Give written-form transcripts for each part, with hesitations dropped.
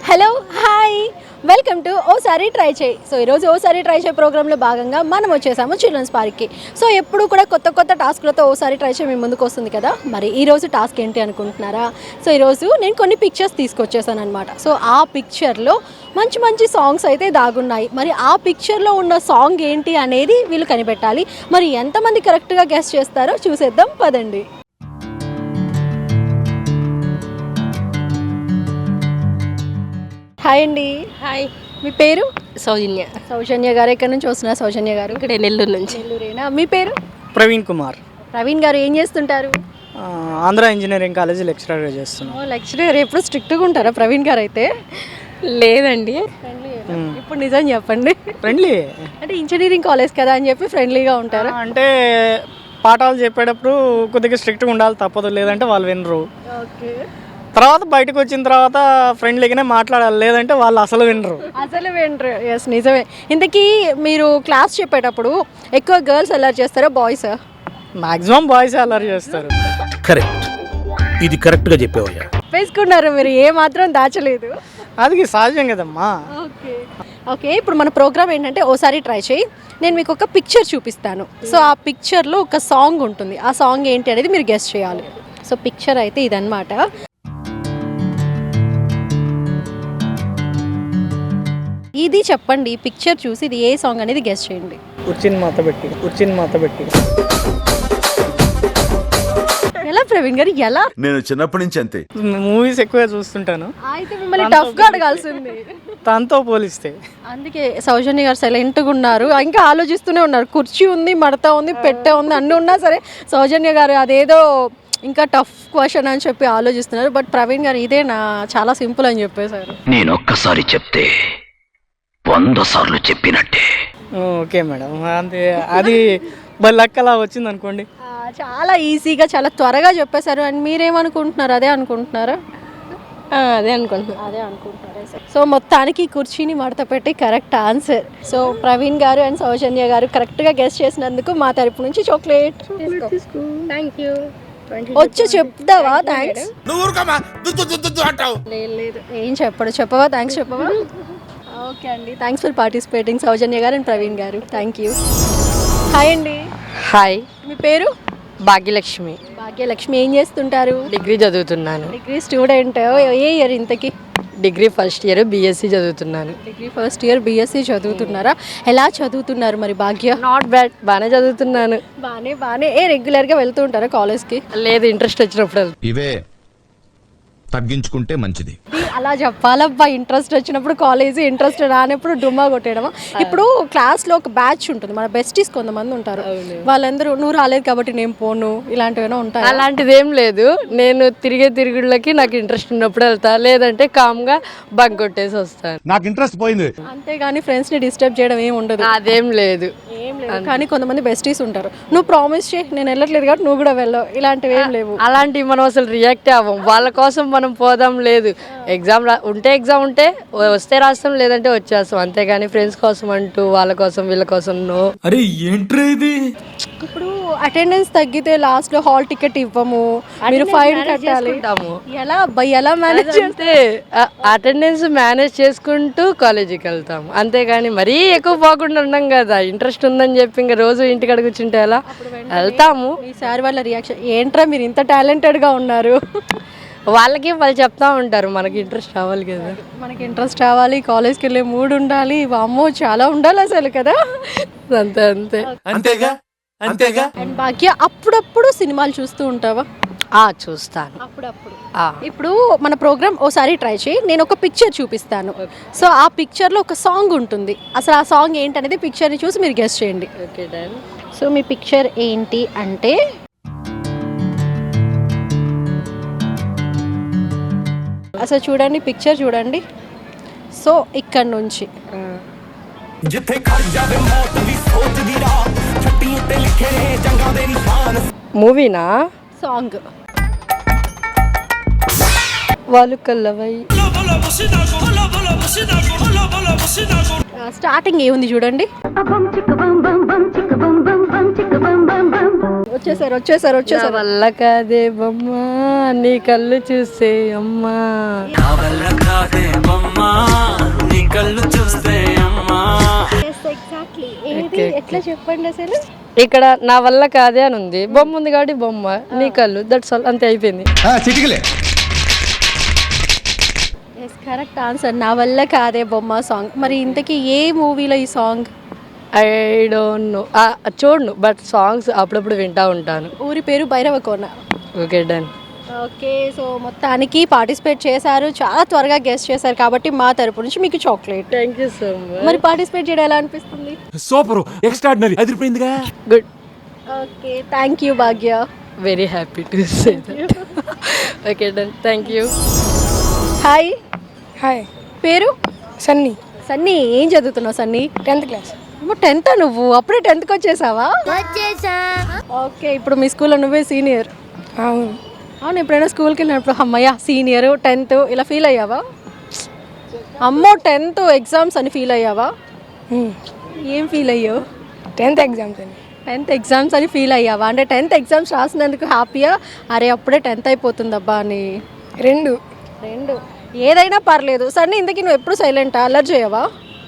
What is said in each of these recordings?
Hello hi welcome to ఓసారి try చేయి. So ఈరోజు ఓసారి ట్రై చేయి ప్రోగ్రాంలో భాగంగా మనం వచ్చేసాము చిల్డ్రన్స్ పార్క్కి. సో ఎప్పుడు కూడా కొత్త కొత్త టాస్క్లతో ఓసారి ట్రై చేయి మీ ముందుకు వస్తుంది కదా. మరి ఈరోజు టాస్క్ ఏంటి అనుకుంటున్నారా? సో ఈరోజు నేను కొన్ని పిక్చర్స్ తీసుకొచ్చేసాను అనమాట. సో ఆ పిక్చర్లో మంచి మంచి సాంగ్స్ అయితే దాగున్నాయి. మరి ఆ పిక్చర్లో ఉన్న సాంగ్ ఏంటి అనేది వీళ్ళు కనిపెట్టాలి. మరి ఎంతమంది కరెక్ట్గా గెస్ చేస్తారో చూసేద్దాం పదండి. హాయ్ అండి. హాయ్, మీ పేరు? సౌజన్య. సౌజన్య గారు ఎక్కడి నుంచి వస్తున్నారు? సౌజన్య గారు ఇక్కడ నెల్లూరు నుంచి. నెల్లూరేనా? మీ పేరు? ప్రవీణ్ కుమార్. ప్రవీణ్ గారు ఏం చేస్తుంటారు? ఆంధ్ర ఇంజనీరింగ్ కాలేజీ లెక్చరర్గా చేస్తున్నాను. లెక్చరర్. ఎప్పుడు స్ట్రిక్ట్గా ఉంటారా ప్రవీణ్ గారు అయితే? లేదండి, ఇప్పుడు నిజం చెప్పండి. ఫ్రెండ్లీ అంటే ఇంజనీరింగ్ కాలేజ్ కదా అని చెప్పి ఫ్రెండ్లీగా ఉంటారా? అంటే పాఠాలు చెప్పేటప్పుడు కొద్దిగా స్ట్రిక్ట్గా ఉండాలి, తప్పదు, లేదంటే వాళ్ళు వినరు. ఓకే. తర్వాత బయటకు వచ్చిన తర్వాత ఫ్రెండ్లీగానే మాట్లాడాలి, లేదంటే వాళ్ళు అసలు వినరు. అసలు వినరు. ఎస్, నిజమే. ఇంతకీ మీరు క్లాస్ చెప్పేటప్పుడు ఎక్కువ గర్ల్స్ అల్లరి చేస్తారా బాయ్స్? మాక్సిమం బాయ్స్ అల్లరి చేస్తారు. కరెక్ట్, ఇది కరెక్ట్గా చెప్పేవయ్యా. వేసుకున్నారు మీరు, ఏ మాత్రం దాచలేదు. అది సహజం కదమ్మా. Okay okay. ఇప్పుడు మన ప్రోగ్రామ్ ఏంటంటే ఓసారి ట్రై చేయి. నేను మీకు ఒక పిక్చర్ చూపిస్తాను. సో ఆ పిక్చర్లో ఒక సాంగ్ ఉంటుంది. ఆ సాంగ్ ఏంటి అనేది మీరు గెస్ చేయాలి. సో పిక్చర్ అయితే ఇదన్నమాట. ఇది చెప్పండి, పిక్చర్ చూసి ఇది ఏ సాంగ్ అనేది గెస్ చేయండి. కూర్చుని మాత పెట్టి ఎలా ప్రవీణ్ గారు ఎలా? నేను చిన్నప్పటి నుంచి అంతే. మూవీస్ ఎక్కువగా చూస్తుంటాను. అయితే మిమ్మల్ని టఫ్గా అడగాల్సింది తనతో పోలిస్తే. అందుకే సౌజన్య గారు సైలెంట్గా ఉన్నారు, ఇంకా ఆలోచిస్తూనే ఉన్నారు. కుర్చీ ఉంది, మడత ఉంది, పెట్టె ఉంది, అన్నీ ఉన్నా సరే సౌజన్య గారు అదేదో ఇంకా టఫ్ క్వశ్చన్ అని చెప్పి ఆలోచిస్తున్నారు. బట్ ప్రవీణ్ గారు ఇదే చాలా సింపుల్ అని చెప్పేశారు. నేను ఒక్కసారి చెప్తే 100 సార్లు చెప్పినట్టే. ఓకే మేడం, అంతే. అది లక్కలా వచ్చింది అనుకోండి. చాలా ఈజీగా చాలా త్వరగా చెప్పేశారు. అండ్ మీరేమనుకుంటున్నారు? అదే అనుకుంటున్నారా? అదే అనుకుంటున్నాను. అదే అనుకుంటున్నారా? సో మొత్తానికి కుర్చీని మడత పెట్టి కరెక్ట్ ఆన్సర్. సో ప్రవీణ్ గారు అండ్ సౌజన్య గారు కరెక్ట్గా గెస్ చేసినందుకు మా తరపు నుంచి చాక్లెట్ థ్యాంక్ యూ. వచ్చి చెప్తావా థ్యాంక్స్? లేదు, ఏం చెప్పవా థ్యాంక్స్ చెప్పవా? ఓకే అండి, థ్యాంక్స్ ఫర్ పార్టిసిపేటింగ్ సౌజన్య గారు అండ్ ప్రవీణ్ గారు. Thank you. హాయ్ అండి. హాయ్, మీ పేరు? భాగ్యలక్ష్మి. భాగ్యలక్ష్మి. ఏం చేస్తుంటారు? డిగ్రీ చదువుతున్నాను. Degree student. ఏ ఇయర్ ఇంతకి? డిగ్రీ ఫస్ట్ ఇయర్ బీఎస్సీ చదువుతున్నాను. డిగ్రీ ఫస్ట్ ఇయర్ బీఎస్సీ చదువుతున్నారా? ఎలా చదువుతున్నారు మరి భాగ్య? నాట్ బ్యాడ్, బాగానే చదువుతున్నాను. బాగానే. రెగ్యులర్గా వెళ్తూ ఉంటారా కాలేజ్కి? లేదు, ఇంట్రెస్ట్ వచ్చినప్పుడు ఇవే తగ్గించుకుంటే మంచిది. అలా చెప్పాలబ్బా. ఇంట్రెస్ట్ వచ్చినప్పుడు కాలేజీ, ఇంట్రెస్ట్ రానప్పుడు డుమ్మా కొట్టేయడమా? ఇప్పుడు క్లాస్లో ఒక బ్యాచ్ ఉంటుంది, మన బెస్టీస్ కొంతమంది ఉంటారు. వాళ్ళందరూ నువ్వు రాలేదు కాబట్టి నేను పోను, ఇలాంటివైనా ఉంటాయి. అలాంటిది ఏం లేదు. నేను తిరుగుళ్ళకి నాకు ఇంట్రెస్ట్ ఉన్నప్పుడు వెళ్తా, లేదంటే కామ్గా బంక్ కొట్టేసి వస్తాను. నాకు ఇంట్రెస్ట్ పోయింది. అంతేగాని ఫ్రెండ్స్ని డిస్టర్బ్ చేయడం ఏమి ఉండదు. అదేం లేదు. కానీ కొంతమంది బెస్టీస్ ఉంటారు, నువ్వు ప్రామిస్ చేయి నేను వెళ్ళట్లేదు కాబట్టి నువ్వు కూడా వెళ్ళవు, ఇలాంటివి ఏం లేవు. అలాంటివి మనం అసలు రియాక్ట్ అవ్వం. వాళ్ళ కోసం మనం పోదాం. లేదు, ఎగ్జామ్ ఉంటే వస్తే రాస్తాం, లేదంటే వచ్చేస్తాం. అంతేగాని ఫ్రెండ్స్ కోసం అంటూ వాళ్ళ కోసం వీళ్ళ కోసం నో. అరే ఏంట్రా ఇది? ఇప్పుడు అటెండెన్స్ తగ్గితే లాస్ట్ లో హాల్ టికెట్ ఇవ్వము, మీరు ఫైన్ కట్టాలి. ఎలా అబ్బాయి, ఎలా మేనేజ్ చేస్తే అటెండెన్స్ మేనేజ్ చేసుకుంటూ కాలేజీకి వెళ్తాము. అంతేగాని మరీ ఎక్కువ పోకుండా ఉన్నాం కదా. ఇంట్రెస్ట్ ఉందని చెప్పి ఇంకా రోజు ఇంటికి కూర్చుంటే ఎలా వెళ్తాము. ఈసారి వాళ్ళ రియాక్షన్ ఏంట్రా మీరు ఇంత టాలెంటెడ్ గా ఉన్నారు? వాళ్ళకి వాళ్ళు చెప్తా ఉంటారు, మనకి ఇంట్రెస్ట్ రావాలి కదా. మనకి ఇంట్రెస్ట్ రావాలి, కాలేజ్కి వెళ్ళే మూడ్ ఉండాలి, అమ్మో చాలా ఉండాలి అసలు కదా. అంతేగా. అండ్ భాగ్య, అప్పుడప్పుడు సినిమాలు చూస్తూ ఉంటావా? చూస్తాను అప్పుడప్పుడు. ఇప్పుడు మన ప్రోగ్రామ్ ఓసారి ట్రై చేయి. నేను ఒక పిక్చర్ చూపిస్తాను. సో ఆ పిక్చర్లో ఒక సాంగ్ ఉంటుంది. అసలు ఆ సాంగ్ ఏంటనేది పిక్చర్ని చూసి మీరు గెస్ చేయండి. Okay done. సో మీ పిక్చర్ ఏంటి అంటే, అసలు చూడండి, పిక్చర్ చూడండి. సో ఇక్కడ నుంచి మూవీనా? సాంగ్ వాళ్ళు కల్లవై. స్టార్టింగ్ ఏముంది చూడండి. వచ్చేసారు నా వల్ల కాదే బొమ్మ నీ కళ్ళు చూస్తే అమ్మా. ఎగ్జాక్ట్లీ ఏది ఎట్లా చెప్పండి అసలు. ఇక్కడ నా వల్ల కాదే అని ఉంది, బొమ్మ ఉంది కాబట్టి బొమ్మ, నీ కళ్ళు, దట్స్ ఆల్, అంతే అయిపోయింది. చిటికలే ఎస్ కరెక్ట్ ఆన్సర్. నా వల్ల కాదే బొమ్మ సాంగ్. మరి ఇంతకీ ఏ మూవీలో ఈ సాంగ్? ఐ డోంట్ నో, చూడను బట్ సాంగ్స్ అప్పుడప్పుడు వింటా ఉంటాను. ఊరి పేరు Bhairavakona. Okay done. Okay, so మొత్తానికి పార్టిసిపేట్ చేశారు, చాలా త్వరగా గెస్ట్ చేశారు కాబట్టి మా తరపు నుంచి మీకు chocolate. Thank you so much. మరి పార్టిసిపేట్ చేయడం ఎలా అనిపిస్తుంది? సూపర్ ఎక్స్ట్రాడినరీ అదిరిపోయిందిగా. Good. Okay, thank you Bhagya. Very happy to say that. Okay done, thank you. Hi. Hi, పేరు? సన్నీ. సన్నీ, ఏం చదువుతున్నావు సన్నీ? 10th class. 10th నువ్వు అప్పుడే 10th వచ్చేసావా? ఓకే, ఇప్పుడు మీ స్కూల్లో నువ్వే సీనియర్. అవును. అవును, ఎప్పుడైనా స్కూల్కి వెళ్ళినప్పుడు అమ్మయ్య సీనియర్ 10th ఇలా ఫీల్ అయ్యావా? అమ్మో 10th ఎగ్జామ్స్ అని ఫీల్ అయ్యావా? ఏం ఫీల్ అయ్యావు? 10th ఎగ్జామ్స్ అని. 10th ఎగ్జామ్స్ అని ఫీల్ అయ్యావా? అంటే 10th ఎగ్జామ్స్ రాసినందుకు హ్యాపీయా, అరే అప్పుడే 10th అయిపోతుందబ్బా అని? రెండు. ఏదైనా పర్లేదు. సరే ఇంతకీ నువ్వు ఎప్పుడు సైలెంటా? అల్లరి చేయవా?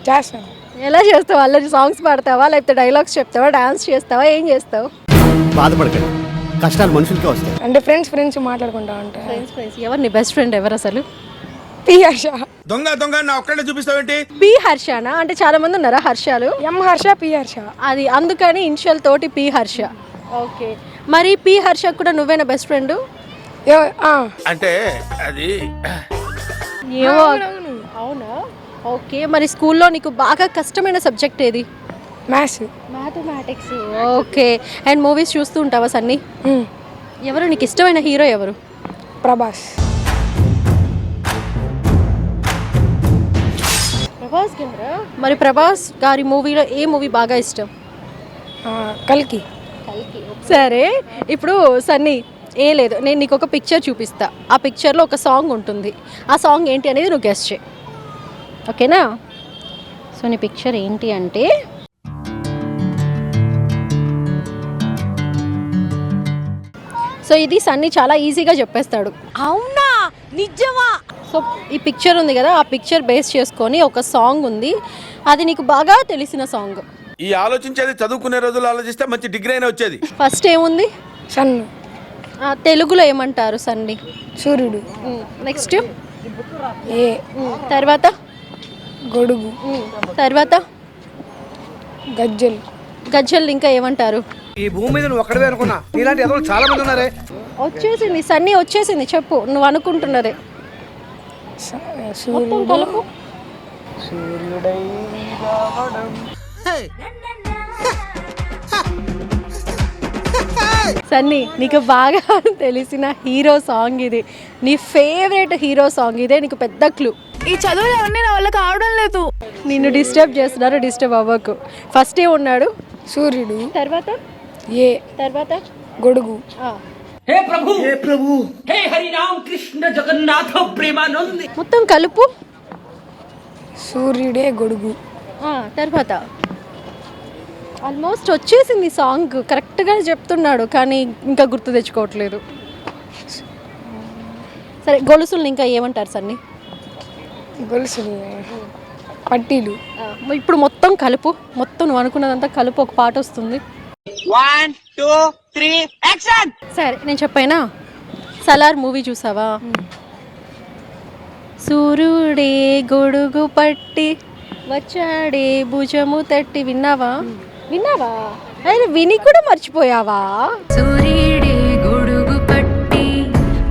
చేస్తాను. ఎలా చేస్తావు అల్లరి? సాంగ్స్ పాడతావా, లేకపోతే డైలాగ్స్ చెప్తావా, డాన్స్ చేస్తావా, ఏం చేస్తావు? బాధపడకండి, కష్టాలు మనుషులకే వస్తాయి. అంటే ఫ్రెండ్స్ మాట్లాడుకుంటా ఉంటా. ఫ్రెండ్స్ ఎవరు నీ బెస్ట్ ఫ్రెండ్ ఎవరు అసలు? పి హర్ష. దొంగ నా ఒక్కడే చూపిస్తావేంటి? పి హర్షనా? అంటే చాలా మంది ఉన్నారా హర్షాలు? ఎం హర్ష, పి హర్ష. అది అందుకని ఇనిషియల్ తోటి పి హర్ష. ఓకే, మరి పి హర్ష కూడా నువ్వేనా బెస్ట్ ఫ్రెండ్? అంటే అది ఏమో. అవునా? ఓకే, మరి స్కూల్లో నీకు బాగా కష్టమైన సబ్జెక్ట్ ఏది? Maths. Mathematics. Okay, and movies చూస్తూ ఉంటావా సన్నీ? ఎవరు నీకు ఇష్టమైన హీరో ఎవరు? ప్రభాస్. ప్రభాస్ గారా? మరి ప్రభాస్ గారి మూవీలో ఏ మూవీ బాగా ఇష్టం? కల్కి. సరే, ఇప్పుడు సన్నీ ఏ లేదు, నేను నీకు ఒక పిక్చర్ చూపిస్తా, ఆ పిక్చర్లో ఒక సాంగ్ ఉంటుంది, ఆ సాంగ్ ఏంటి అనేది నువ్వు గెస్ చేయి, ఓకేనా? సో నీ పిక్చర్ ఏంటి అంటే సో ఇది సన్నీ చాలా ఈజీగా చెప్పేస్తాడు. అవునా, నిజమా? సో ఈ పిక్చర్ ఉంది కదా, ఆ పిక్చర్ బేస్ చేసుకొని ఒక సాంగ్ ఉంది, అది నీకు బాగా తెలిసిన సాంగ్. ఈ ఆలోచించేది చదువుకునే రోజులు ఆలోచిస్తే మంచి డిగ్రీ అయినా వచ్చేది. ఫస్ట్ ఏముంది? సన్. తెలుగులో ఏమంటారు సన్ని? సూర్యుడు. నెక్స్ట్ ఏ. తర్వాత గొడుగు. తర్వాత గజ్జలు. గజ్జలు. ఇంకా ఏమంటారు? ఈ భూమి మీద నువ్వు ఒక్కడే అనుకున్నా, ఇలాంటి ఎదవలు చాలా మంది ఉన్నారే. వచ్చేసింది సన్నీ, వచ్చేసింది, చెప్పు నువ్వు అనుకుంటున్నదే. మొత్తం కలుపు. సన్నీ, నీకు బాగా తెలిసిన హీరో సాంగ్ ఇది, నీ ఫేవరెట్ హీరో సాంగ్ ఇదే, నీకు పెద్ద క్లూ. ఈ చదువులు అవన్నీ నా వల్ల కావడం లేదు. నిన్ను డిస్టర్బ్ చేస్తున్నారు, డిస్టర్బ్ అవ్వకు. ఫస్ట్ ఏ ఉన్నాడు? సూర్యుడు. తర్వాత ఏ. తర్వాత గొడుగు. हे प्रभु हे हरि राम कृष्ण जगन्नाथ प्रेमानंद. మొత్తం కలుపు. సూర్యుడే గొడుగు. తర్వాత ఆల్మోస్ట్ వచ్చేసింది సాంగ్, కరెక్ట్గానే చెప్తున్నాడు కానీ ఇంకా గుర్తు తెచ్చుకోవట్లేదు. సరే, గొలుసులు ఇంకా ఏమంటారు సన్ని? గొలుసులు. పట్టీలు. ఇప్పుడు మొత్తం కలుపు, మొత్తం నువ్వు అనుకున్నదంతా కలుపు, ఒక పాట వస్తుంది. 1 2 3 యాక్షన్. సరే నేను చెప్పానా? సలార్ మూవీ చూసావా? సూర్యుడే గొడుగు పట్టి వచ్చాడే భుజము తట్టి, విన్నావా? అరే విని కూడా మర్చిపోయావా? సూర్యుడే గొడుగు పట్టి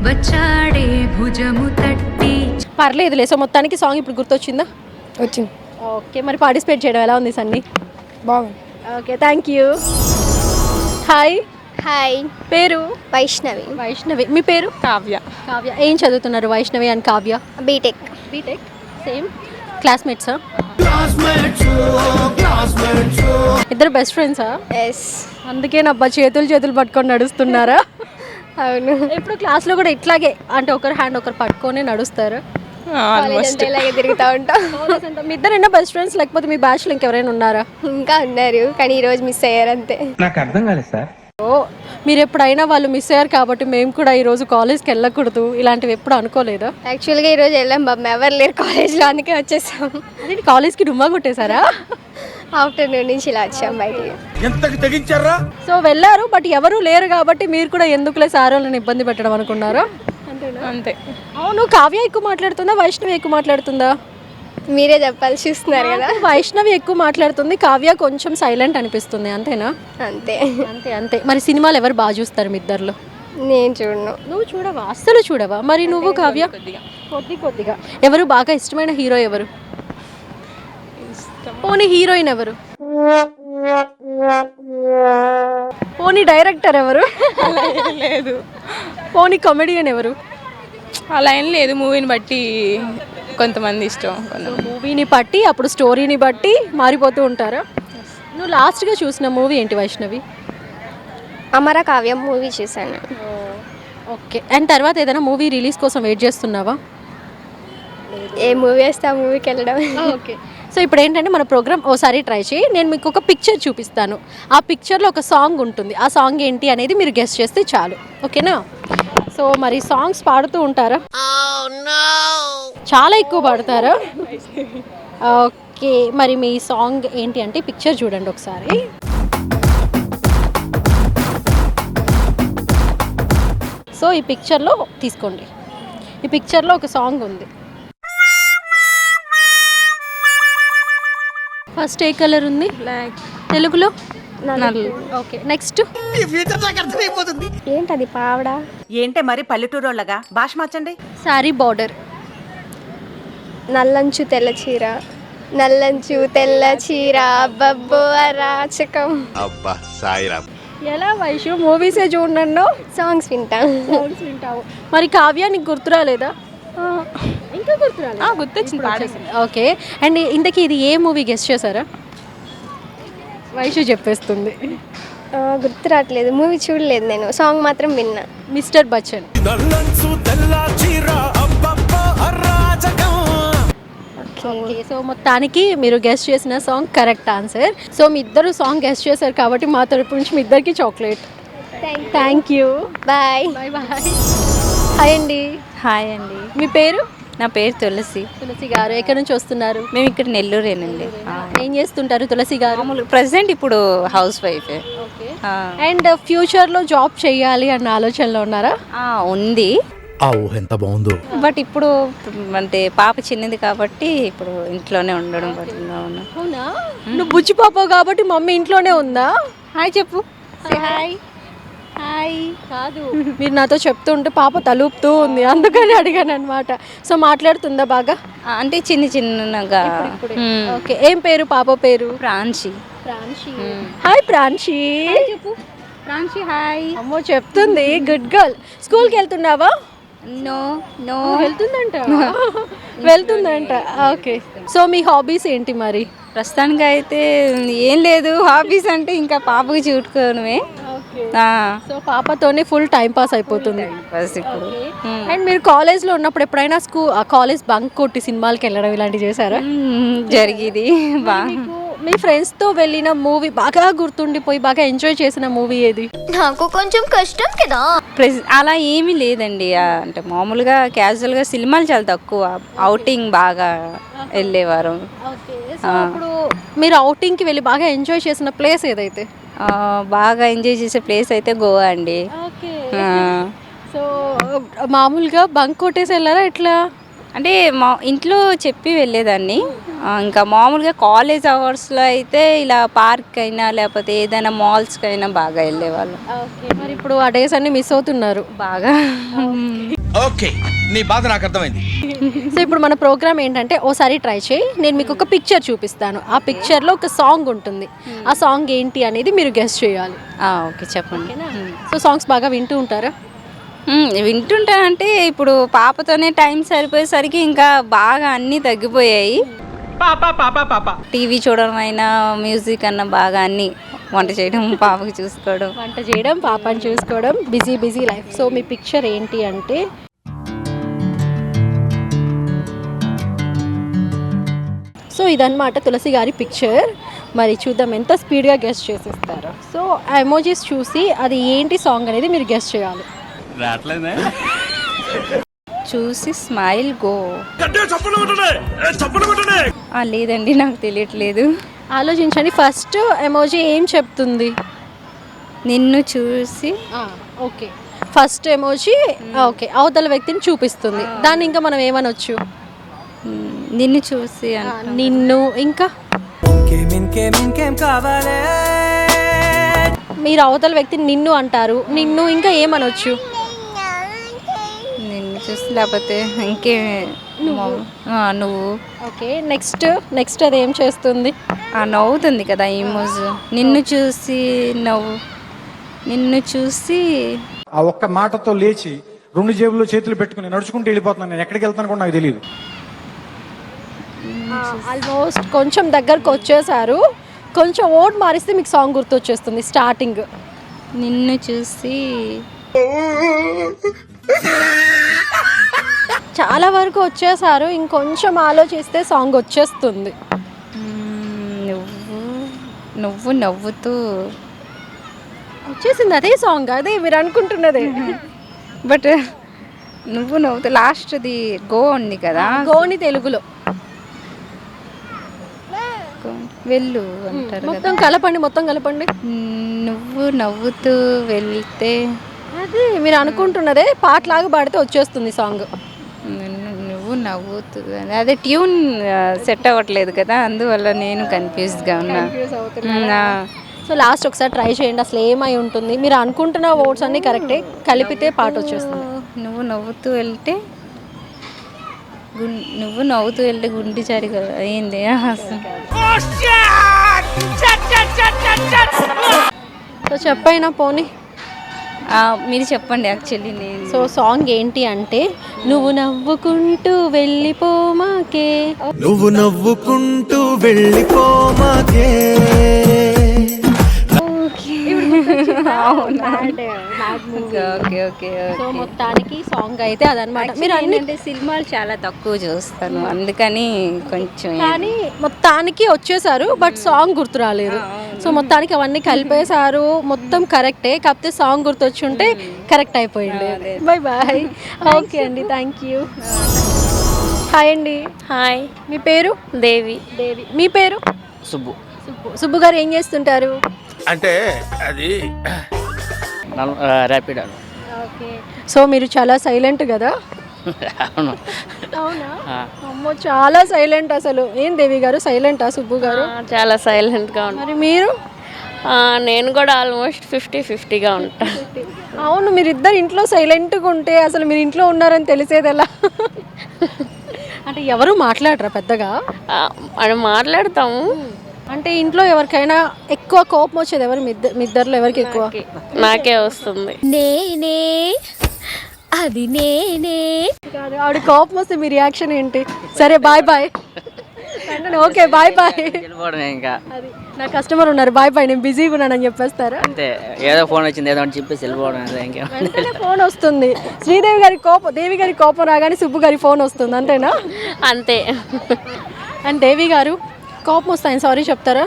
వచ్చాడే భుజము తట్టి. పర్లేదులే. సో మొత్తానికి సాంగ్ ఇప్పుడు గుర్తొచ్చిందా? వచ్చింది. ఓకే, మరి పార్టిసిపేట్ చేయడం ఎలా ఉంది సన్నీ? బాగుంది. Okay, thank you. Hi. Hi, పేరు? వైష్ణవి. వైష్ణవి. మీ పేరు? కావ్య. కావ్య. ఏం చదువుతున్నారు Vaishnavi and Kavya? BTech. BTech. Same క్లాస్మేట్సా? ఇద్దరు బెస్ట్ ఫ్రెండ్సా? ఎస్. అందుకే నబ్బా చేతులు పట్టుకొని నడుస్తున్నారా? అవును. ఇప్పుడు క్లాస్లో కూడా ఇట్లాగే, అంటే ఒకరు హ్యాండ్ ఒకరు పట్టుకొని నడుస్తారు? కాలేజ్ అంతా ఇలాగే తిరుగుతూ ఉంటాం. మీ ఇద్దరైనా బెస్ట్ ఫ్రెండ్స్, లేకపోతే మీ బ్యాచ్లో ఇంకెవరైనా ఉన్నారా? ఇంకా ఉన్నారు కానీ ఈరోజు మిస్ అయ్యారు అంతే. నాకు అర్థం కాలేదు సార్. ఓ, మీరు ఎప్పుడైనా వాళ్ళు మిస్ అయ్యారు కాబట్టి మేము కూడా ఈరోజు కాలేజ్కి వెళ్ళకూడదు ఇలాంటివి ఎప్పుడు అనుకోలేదా? యాక్చువల్గా ఈరోజు వెళ్ళాం బాబు, ఎవరు లేరు కాలేజ్లో, అందుకే వచ్చేసాం. అదే కాలేజ్కి డుమ్మా కొట్టేశారా? ఆఫ్టర్నూన్ నుంచి ఇలా వచ్చాం బయటికి. ఎంతకి తెగించారా? సో వెళ్ళారు, బట్ ఎవరు లేరు కాబట్టి మీరు కూడా ఎందుకులే సార్ వాళ్ళని ఇబ్బంది పెట్టడం అనుకున్నారా? అంతే. అవును, కావ్య ఎక్కువ మాట్లాడుతుందా, వైష్ణవి ఎక్కువ మాట్లాడుతుందా? మీరే చెప్పాలి, చూస్తున్నారు కదా. వైష్ణవి ఎక్కువ మాట్లాడుతుంది, కావ్య కొంచెం సైలెంట్ అనిపిస్తుంది, అంతేనా? అంతే. అంతే అంతే. మరి సినిమాలు ఎవరు బాగా చూస్తారు మీ ఇద్దరిలో? నేను చూడను. నువ్వు చూడవా? అస్సలు చూడవా? మరి నువ్వు కావ్య? కొద్దిగా. ఎవరు బాగా ఇష్టమైన హీరో ఎవరు? పోనీ హీరోయిన్ ఎవరు? పోనీ డైరెక్టర్ ఎవరు? లేదు, పోనీ కామెడియన్ ఎవరు? అలా ఏం లేదు, మూవీని బట్టి కొంతమంది ఇష్టం. మూవీని బట్టి, అప్పుడు స్టోరీని బట్టి మారిపోతూ ఉంటారా? నువ్వు లాస్ట్గా చూసిన మూవీ ఏంటి వైష్ణవి? అమర కావ్యం మూవీ చూసాను. ఓకే. అండ్ తర్వాత ఏదైనా మూవీ రిలీజ్ కోసం వెయిట్ చేస్తున్నావా? ఏ మూవీ వేస్తే ఆ మూవీకి వెళ్ళడం. ఓకే. సో ఇప్పుడు ఏంటంటే మన ప్రోగ్రామ్ ఓసారి ట్రై చేయి, నేను మీకు ఒక పిక్చర్ చూపిస్తాను, ఆ పిక్చర్లో ఒక సాంగ్ ఉంటుంది, ఆ సాంగ్ ఏంటి అనేది మీరు గెస్ట్ చేస్తే చాలు, ఓకేనా? సో మరి సాంగ్స్ పాడుతూ ఉంటారా? చాలా ఎక్కువ పాడతారా? ఓకే. మరి మీ సాంగ్ ఏంటి అంటే పిక్చర్ చూడండి ఒకసారి. సో ఈ పిక్చర్లో తీసుకోండి, ఈ పిక్చర్లో ఒక సాంగ్ ఉంది. ఫస్ట్ ఏ కలర్ ఉంది? బ్లాక్. తెలుగులో? నలుపు. ఓకే. నెక్స్ట్? ఏంటది పావడా? ఏంటే మరి పల్లెటూరోళ్ళగా భాష మార్చండి. శారీ బార్డర్. నల్లంచు తెల్ల చీర, నల్లంచు తెల్ల చీర, బబ్బో అరాచకం. అబ్బా సాయిరా. ఎలా వైషు మూవీసే చూడను, సాంగ్స్ వింటాను. సాంగ్స్ వింటావు. మరి కావ్య నీకు గుర్తురాలేదా? ఇంకా గుర్తురాలేదా? గుర్తొచ్చింది. ఓకే. అండ్ ఇంతకీ ఇది ఏ మూవీ గెస్ట్ చేశారా? వైషు చెప్పేస్తుంది. గుర్తు రావట్లేదు, మూవీ చూడలేదు నేను, సాంగ్ మాత్రం విన్నా. మిస్టర్ బచ్చన్. ఓకే. సో మొత్తానికి మీరు గెస్ట్ చేసిన సాంగ్ కరెక్ట్ ఆన్సర్. సో మీ ఇద్దరు సాంగ్ గెస్ట్ చేశారు కాబట్టి మా తరపు నుంచి మీ ఇద్దరికి chocolate. Thank you. Bye. Bye bye. Hi అండి. హాయ్ అండి, మీ పేరు? నా పేరు తులసి. తులసి గారు ఎక్కడి నుంచి వస్తున్నారు? మేము ఇక్కడ నెల్లూరేనండి. ఏం చేస్తుంటారు తులసి గారు? ప్రజెంట్ ఇప్పుడు హౌస్ వైఫ్. ఓకే. అండ్ ఫ్యూచర్లో జాబ్ చేయాలి అన్న ఆలోచనలో ఉన్నారా? ఉంది, ఆ ఊహ ఎంత బాగుందో. బట్ ఇప్పుడు అంటే పాప చిన్నది కాబట్టి ఇప్పుడు ఇంట్లోనే ఉండడం పడుతుంది. అవునా? నువ్వు బుజ్జి పాప కాబట్టి మమ్మీ ఇంట్లోనే ఉందా? హాయ్ చెప్పు. హాయ్. హాయ్ కాదు, మీరు నాతో చెప్తుంటే పాప తలుపుతూ ఉంది, అందుకని అడిగాను అనమాట. సో మాట్లాడుతుందా బాగా? అంటే చిన్నగా. ఓకే. ఏం పేరు పాప పేరు? ప్రాంశి. ప్రాంశి. హాయ్ ప్రాంశి. చెప్పు ప్రాంశి. హాయ్. అమ్మో చెప్తుంది, గుడ్ గర్ల్. స్కూల్కి వెళ్తున్నావా? No no. వెళ్తుందంట. ఓకే. సో మీ హాబీస్ ఏంటి మరి? ప్రస్తుతానికి అయితే ఏం లేదు, హాబీస్ అంటే ఇంకా పాపకి చూడుకోవడమే. సో పాపతోనే ఫుల్ టైం పాస్ అయిపోతుంది ఇప్పుడు. అండ్ మీరు కాలేజ్లో ఉన్నప్పుడు ఎప్పుడైనా కాలేజ్ బంక్ కొట్టి సినిమాలకి వెళ్ళడం ఇలాంటివి చేశారా? జరిగేది బాగా. మీ ఫ్రెండ్స్తో వెళ్ళిన మూవీ బాగా గుర్తుండిపోయి బాగా ఎంజాయ్ చేసిన మూవీ ఏది? నాకు కొంచెం కష్టం కదా. అలా ఏమీ లేదండి, అంటే మామూలుగా క్యాజువల్గా సినిమాలు చాలా తక్కువ, అవుటింగ్ బాగా వెళ్ళేవారు. సో అప్పుడు మీరు అవుటింగ్కి వెళ్ళి బాగా ఎంజాయ్ చేసిన ప్లేస్ ఏదైతే? బాగా ఎంజాయ్ చేసే ప్లేస్ అయితే గోవా అండి. సో మామూలుగా బంక్ కొట్టేసి వెళ్ళారా ఎట్లా? అంటే మా ఇంట్లో చెప్పి వెళ్ళేదాన్ని, ఇంకా మామూలుగా కాలేజ్ అవర్స్లో అయితే ఇలా పార్క్ అయినా లేకపోతే ఏదైనా మాల్స్కి అయినా బాగా వెళ్ళేవాళ్ళం. మరి ఇప్పుడు ఆ డేస్ అన్ని మిస్ అవుతున్నారు బాగా. ఓకే, నీ బాధ నాకు అర్థమైంది. సో ఇప్పుడు మన ప్రోగ్రామ్ ఏంటంటే ఓసారి ట్రై చేయి, నేను మీకు ఒక పిక్చర్ చూపిస్తాను, ఆ పిక్చర్లో ఒక సాంగ్ ఉంటుంది, ఆ సాంగ్ ఏంటి అనేది మీరు గెస్ట్ చేయాలి. ఓకే చెప్పండి. సో సాంగ్స్ బాగా వింటూ ఉంటారా? వింటుంటానంటే ఇప్పుడు పాపతోనే టైం సరిపోయేసరికి ఇంకా బాగా అన్నీ తగ్గిపోయాయి. టీవీ చూడడం అయినా మ్యూజిక్ అన్న బాగా అన్నీ, వంట చేయడం పాపకి చూసుకోవడం, వంట చేయడం పాపని చూసుకోవడం, బిజీ లైఫ్. సో మీ పిక్చర్ ఏంటి అంటే సో ఇదన్నమాట తులసి గారి పిక్చర్. మరి చూద్దాం ఎంత స్పీడ్గా గెస్ట్ చేసేస్తారో. సో ఆ ఎమోజీస్ చూసి అది ఏంటి సాంగ్ అనేది మీరు గెస్ట్ చేయాలి. చూసి స్మైల్ గో. లేదండి, నాకు తెలియట్లేదు. ఆలోచించండి. ఫస్ట్ ఎమోజీ ఏం చెప్తుంది? నిన్ను చూసి. ఓకే, ఫస్ట్ ఎమోజీ ఓకే అవతల వ్యక్తిని చూపిస్తుంది. దాన్ని ఇంకా మనం ఏమనొచ్చు? నిన్ను చూసి నిన్ను. ఇంకా మీరు అవతల వ్యక్తిని నిన్ను అంటారు. నిన్ను ఇంకా ఏమనొచ్చు? నిన్ను చూసి, లేకపోతే ఇంకే నువ్వు. ఓకే, నెక్స్ట్ అది ఏం చేస్తుంది? నవ్వుతుంది కదా ఇమోజ్. నిన్ను చూసి నవ్వు. నిన్ను చూసి ఆ ఒక్క మాటతో లేచి 2 జేబుల్లో చేతులు పెట్టుకుని నడుచుకుంటూ వెళ్ళిపోతున్నాను. నేను ఎక్కడికి వెళ్తాను కూడా నాకు తెలియదు. ఆల్మోస్ట్ కొంచెం దగ్గరకు వచ్చేసారు. కొంచెం ఓట్ మారిస్తే మీకు సాంగ్ గుర్తొచ్చేస్తుంది. స్టార్టింగ్ నిన్ను చూసి. చాలా వరకు వచ్చేసారు. ఇంకొంచెం ఆలోచిస్తే సాంగ్ వచ్చేస్తుంది. నువ్వు నవ్వుతూ. వచ్చేసింది అదే సాంగ్, అదే మీరు అనుకుంటున్నదే. బట్ నువ్వు నవ్వుతూ లాస్ట్ది గో ఉంది కదా. గోని తెలుగులో వెళ్ళు అంటారు. మొత్తం కలపండి. నువ్వు నవ్వుతూ వెళ్తే. అదే మీరు అనుకుంటున్నదే పాటలాగా పాడితే వచ్చేస్తుంది సాంగ్. నువ్వు నవ్వుతూ. అదే ట్యూన్ సెట్ అవ్వట్లేదు కదా, అందువల్ల నేను కన్ఫ్యూజ్గా ఉన్నా. సో లాస్ట్ ఒకసారి ట్రై చేయండి. అసలు ఏమై ఉంటుంది? మీరు అనుకుంటున్న వర్డ్స్ అన్నీ కరెక్టే, కలిపితే పాట వచ్చేస్తుంది. నువ్వు నవ్వుతూ వెళ్తే. నువ్వు నవ్వుతూ వెళ్తే గుండి చారి అయింది. సో చెప్పైనా పోనీ. మీరు చెప్పండి. యాక్చువల్లీ నేను సో సాంగ్ ఏంటి అంటే, నువ్వు నవ్వుకుంటూ వెళ్ళిపోమాకే. నువ్వు నవ్వుకుంటూ వెళ్ళిపోమాకే. ఓకే. సో మొత్తానికి సాంగ్ అయితే అదనమాట. మీరు అంటే సినిమాలు చాలా తక్కువ చూస్తాను, అందుకని కొంచెం. కానీ మొత్తానికి వచ్చేసారు, బట్ సాంగ్ గుర్తు రాలేదు. సో మొత్తానికి అవన్నీ కలిపేశారు. మొత్తం కరెక్టే, కాకపోతే సాంగ్ గుర్తొచ్చి ఉంటే కరెక్ట్ అయిపోయింది. బాయ్. ఓకే అండి, థ్యాంక్ యూ. హాయ్ అండి. హాయ్, మీ పేరు? దేవి. మీ పేరు? సుబ్బు గారు ఏం చేస్తుంటారు? అంటే అది ర్యాపిడ్. ఓకే. సో మీరు చాలా సైలెంట్ కదా? అవును. అవునా? అమ్మో, చాలా సైలెంట్ అసలు. ఏం దేవి గారు సైలెంటా సుబ్బు గారు? చాలా సైలెంట్గా ఉంటాను. మరి మీరు? నేను కూడా ఆల్మోస్ట్ 50-50గా ఉంటాను. అవును, మీరిద్దరు ఇంట్లో సైలెంట్గా ఉంటే అసలు మీరు ఇంట్లో ఉన్నారని తెలిసేది ఎలా? అంటే ఎవరు మాట్లాడరా పెద్దగా? మనం మాట్లాడతాము. అంటే ఇంట్లో ఎవరికైనా ఎక్కువ కోపం వచ్చేది ఎవరు? మీ ఇద్దరిలో ఎవరికి ఎక్కువ? నాకే వస్తుంది. నేనే అది నేనే. ఆవిడ కోపం వస్తే మీ రియాక్షన్ ఏంటి? సరే బాయ్. Okay bye. ఇంకా అది నా కస్టమర్ ఉన్నారు, బాయ్ నేను బిజీగా ఉన్నానని చెప్పేస్తారా? అంతే, ఏదో ఫోన్ వచ్చింది ఏదో అని చెప్పేసి వెళ్ళిపోవడం. వెంటనే ఫోన్ వస్తుంది. శ్రీదేవి గారి కోపం, దేవి గారి కోపం రాగానే సుబ్బు గారి ఫోన్ వస్తుంది, అంతేనా? అంతే. అండ్ దేవి గారు కోపం వస్తాయని సారీ చెప్తారా?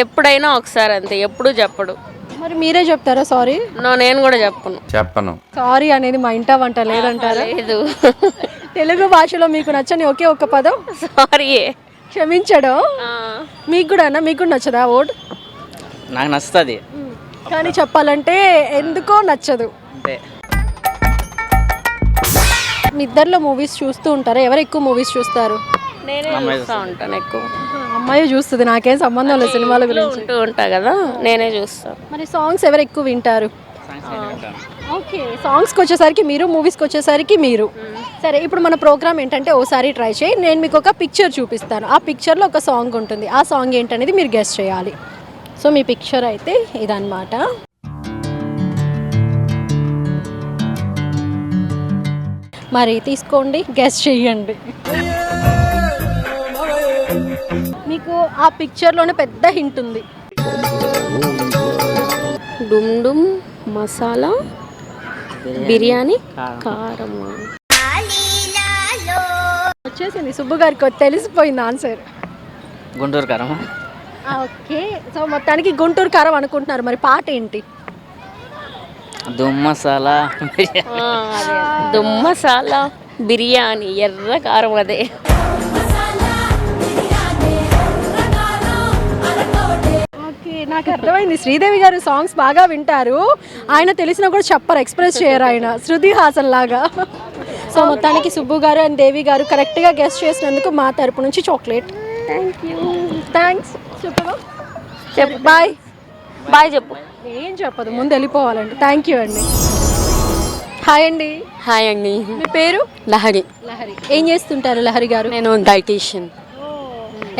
ఎప్పుడైనా ఒకసారి, అంతే. ఎప్పుడు చెప్పడు. మరి మీరే చెప్తారా సారీ? నేను కూడా చెప్పను. సారీ అనేది మా ఇంట వంట లేదంటారా? లేదు. తెలుగు భాషలో మీకు నచ్చని ఒకే ఒక్క పదం సారీ. క్షమించడం. మీకు కూడా నచ్చదా వర్డ్? నాకు నచ్చుతుంది, కానీ చెప్పాలంటే ఎందుకో నచ్చదు. అంతే. మీ ఇద్దరిలో మూవీస్ చూస్తూ ఉంటారా? ఎవరు ఎక్కువ మూవీస్ చూస్తారు? నేనే చూస్తూ ఉంటాను ఎక్కువ. అమ్మాయి చూస్తుంది, నాకేం సంబంధం లేదు సినిమాల గురించి. ఉంటా కదా, నేనే చూస్తాను. మరి సాంగ్స్ ఎవరు ఎక్కువ వింటారు? ఓకే, సాంగ్స్కి వచ్చేసరికి మీరు, మూవీస్కి వచ్చేసరికి మీరు. సరే, ఇప్పుడు మన ప్రోగ్రామ్ ఏంటంటే ఓసారి ట్రై చేయి. నేను మీకు ఒక పిక్చర్ చూపిస్తాను. ఆ పిక్చర్లో ఒక సాంగ్ ఉంటుంది. ఆ సాంగ్ ఏంటనేది మీరు గెస్ చేయాలి. సో మీ పిక్చర్ అయితే ఇదన్నమాట. మరి తీసుకోండి, గెస్ చేయండి. మీకు ఆ పిక్చర్లోనే పెద్ద హింట్ ఉంది. డుమ్ డుమ్ మసాలా బిర్యానీ కారం. వచ్చేసింది సుబ్బు గారికి, తెలిసిపోయింది ఆన్సర్. గుంటూరు కారం. ఓకే, సో మొత్తానికి గుంటూరు కారం అనుకుంటున్నారు. మరి పాట ఏంటి? దుమ్మసాలా దుమ్మసాలా బిర్యానీ ఎర్ర కారం అదే. ఓకే, నాకు అర్థమైంది. శ్రీదేవి గారు సాంగ్స్ బాగా వింటారు, ఆయన తెలిసినా కూడా చెప్పరు, ఎక్స్ప్రెస్ చేయరు ఆయన, శృతి హాసన్ లాగా. సో మొత్తానికి సుబ్బు గారు అండ్ దేవి గారు కరెక్ట్గా గెస్ట్ చేసినందుకు మా తరపు నుంచి చాక్లెట్. థ్యాంక్స్. చెప్పవా? చెప్పు. బాయ్. బాయ్ చెప్పు. ఏం చెప్పదు, ముందు వెళ్ళిపోవాలండి. థ్యాంక్ యూ అండి. హాయ్ అండి. హాయ్ అండి. మీ పేరు? లహరి. లహరి. ఏం చేస్తుంటారు లహరి గారు? నేను డైటీషియన్.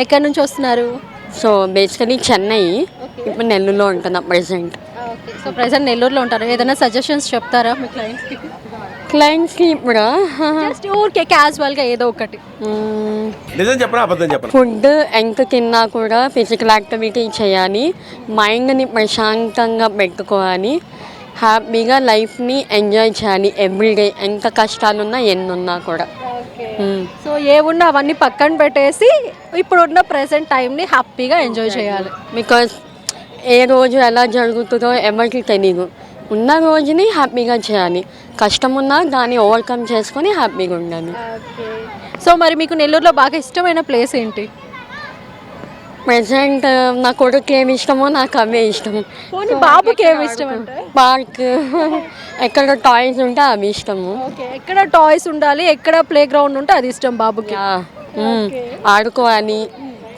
ఎక్కడి నుంచి వస్తున్నారు? సో బేసికలీ చెన్నై, ఇప్పుడు నెల్లూరులో ఉంటున్నా ప్రెసెంట్. ఓకే, సో ప్రెసెంట్ నెల్లూరులో ఉంటారు. ఏదైనా సజెషన్స్ చెప్తారా మీ క్లయింట్స్కి? క్లయింట్స్కి ఇప్పుడు జస్ట్ ఊరికే క్యాజువల్గా ఏదో ఒకటి. నిజం చెప్పరా అబద్ధం చెప్పరా? ఫుడ్ ఎంత తిన్నా కూడా ఫిజికల్ యాక్టివిటీ చేయాలి, మైండ్ని ప్రశాంతంగా పెట్టుకోవాలి, హ్యాపీగా లైఫ్ని ఎంజాయ్ చేయాలి ఎవ్రీడే, ఎంత కష్టాలున్నా ఎన్నున్నా కూడా. సో ఏమున్నా అవన్నీ పక్కన పెట్టేసి ఇప్పుడున్న ప్రెసెంట్ టైంని హ్యాపీగా ఎంజాయ్ చేయాలి. బికాజ్ ఏ రోజు ఎలా జరుగుతుందో ఎవరికి తెలియదు. ఉన్న రోజుని హ్యాపీగా చేయాలి, కష్టం ఉన్నా దాన్ని ఓవర్కమ్ చేసుకొని హ్యాపీగా ఉండాలి. సో మరి మీకు నెల్లూరులో బాగా ఇష్టమైన ప్లేస్ ఏంటి? ప్రెసెంట్ నా కొడుకు ఏమి ఇష్టమో నాకు అవే ఇష్టం. బాబుకి ఏమి ఇష్టం అంటే? పార్క్, ఎక్కడ టాయ్స్ ఉంటే అవి ఇష్టము. ఓకే, ఎక్కడ టాయ్స్ ఉండాలి, ఎక్కడ ప్లే గ్రౌండ్ ఉంటే అది ఇష్టం బాబుకి. ఆడుకోవాలి,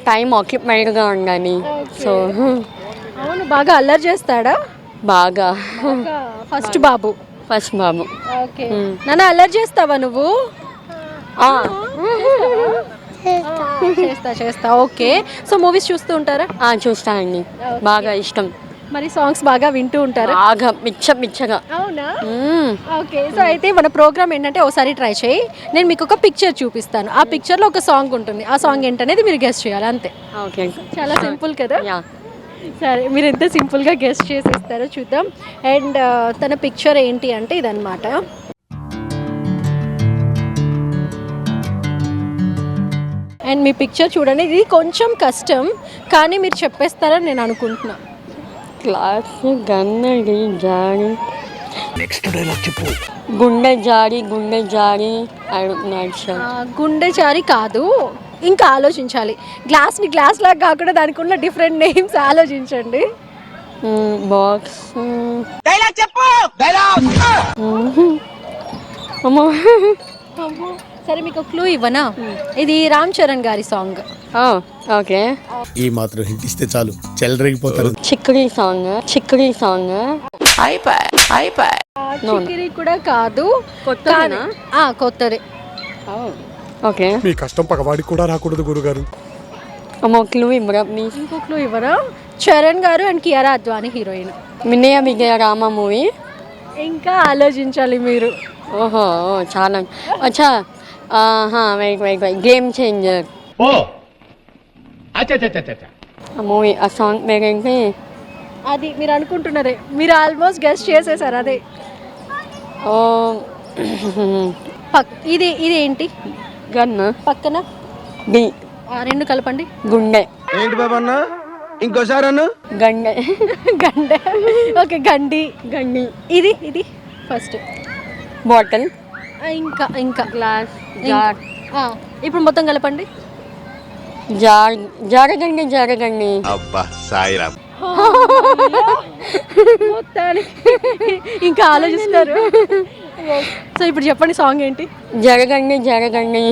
టైం ఆక్యుపైడ్గా ఉండాలి. సో అవును, బాగా అల్లరి చేస్తాడా? బాగా. ఫస్ట్ బాబు. ఫస్ట్ బాబు. ఓకే, నాన్న అల్లరి చేస్తావా నువ్వు? చేస్తా. ఓకే, సో మూవీస్ చూస్తూ ఉంటారా? చూస్తా అండి, బాగా ఇష్టం. మరి సాంగ్స్ బాగా వింటూ ఉంటారా? బాగా పిచ్చగా. అవునా? ఓకే, సో అయితే మన ప్రోగ్రామ్ ఏంటంటే ఒకసారి ట్రై చేయి, నేను మీకు ఒక పిక్చర్ చూపిస్తాను, ఆ పిక్చర్లో ఒక సాంగ్ ఉంటుంది, ఆ సాంగ్ ఏంటనేది మీరు గెస్ట్ చేయాలి, అంతే. ఓకే, చాలా సింపుల్ కదా? సరే, మీరు ఎంత సింపుల్గా గెస్ట్ చేసేస్తారో చూద్దాం. అండ్ తన పిక్చర్ ఏంటి అంటే ఇదన్నమాట. అండ్ మీ పిక్చర్ చూడండి, ఇది కొంచెం కష్టం కానీ మీరు చెప్పేస్తారని నేను అనుకుంటున్నా. క్లాస్ గన్నడి జాడి, నెక్స్ట్ డైలాగ్ చెప్పు. గుండె జారి గుండె జారి కాదు, ఇంకా ఆలోచించాలి. గ్లాస్ని గ్లాస్ లాగా కాకుండా దానికి ఉన్న డిఫరెంట్ నేమ్స్ ఆలోచించండి. బాక్స్. డైలాగ్ చెప్పు. డైలాగ్. అమ్మో. సరే, మీకు క్లూ ఇవ్వనా? ఇది రామ్ చరణ్ గారి సాంగ్. ఓకే, ఈ మాత్రం హింట్ ఇస్తే చాలు, చెలరేగిపోతారు. చిక్కడి సాంగ్. చిక్కిరి కూడా కాదు, కొత్తది. ఓకే, మీ కష్టం పగవాడికి కూడా రాకూడదు గురుగారు. అమ్మో, క్లూ ఇవ్వరా ప్లీజ్. ఇంకో క్లూ ఇవ్వరా? చరణ్ గారు అండ్ కియారా అద్వానీ హీరోయిన్. వినయ విజయ రామ మూవీ. ఇంకా ఆలోచించాలి మీరు. ఓహో, చాలా. అచ్చా, వెయిట్, గేమ్ చేంజర్. ఓ ఆ మూవీ, ఆ సాంగ్ పేరేంటి? అది మీరు అనుకుంటున్నారే, మీరు ఆల్మోస్ట్ గెస్ట్ చేసేసారు అదే. ఓ, ఇది ఏంటి? గన్. పక్కన డి. రెండు కలపండి. గుండె. ఏంటి బాబా అన్న? ఇంకోసారి అన్న. గండె. గండె. ఓకే, గండి. ఇది ఫస్ట్. బాటిల్. ఇంకా గ్లాస్. జార్. ఇప్పుడు మొత్తం కలపండి. జరగండి. అబ్బా సాయిరామ్. మొత్తానికి ఇంకా ఆలోచిస్తారు. సో ఇప్పుడు చెప్పండి, సాంగ్ ఏంటి? జరగండి. జరగండి.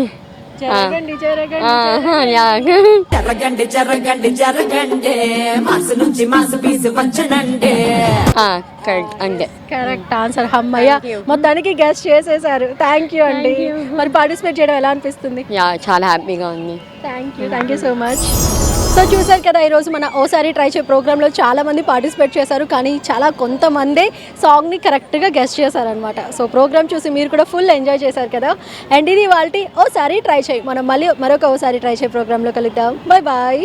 కరెక్ట్, అంతే. Correct answer. అమ్మయ్య, మొత్తానికి గెస్ట్ చేసేసారు. థ్యాంక్ యూ అండి. మరి పార్టిసిపేట్ చేయడం ఎలా అనిపిస్తుంది? చాలా హ్యాపీగా ఉంది. Thank you so much. So చూసారు కదా, ఈరోజు మన ఓసారి ట్రై చేయ ప్రోగ్రాంలో చాలామంది పార్టిసిపేట్ చేశారు, కానీ కొంతమందే సాంగ్ని కరెక్ట్గా గెస్ట్ చేశారనమాట. సో ప్రోగ్రామ్ చూసి మీరు కూడా ఫుల్ ఎంజాయ్ చేశారు కదా. అండ్ ఇది వాళ్ళ ఓసారి ట్రై చేయి. మనం మళ్ళీ మరొక ఓసారి ట్రై చేయ ప్రోగ్రాంలో కలుద్దాం. బాయ్.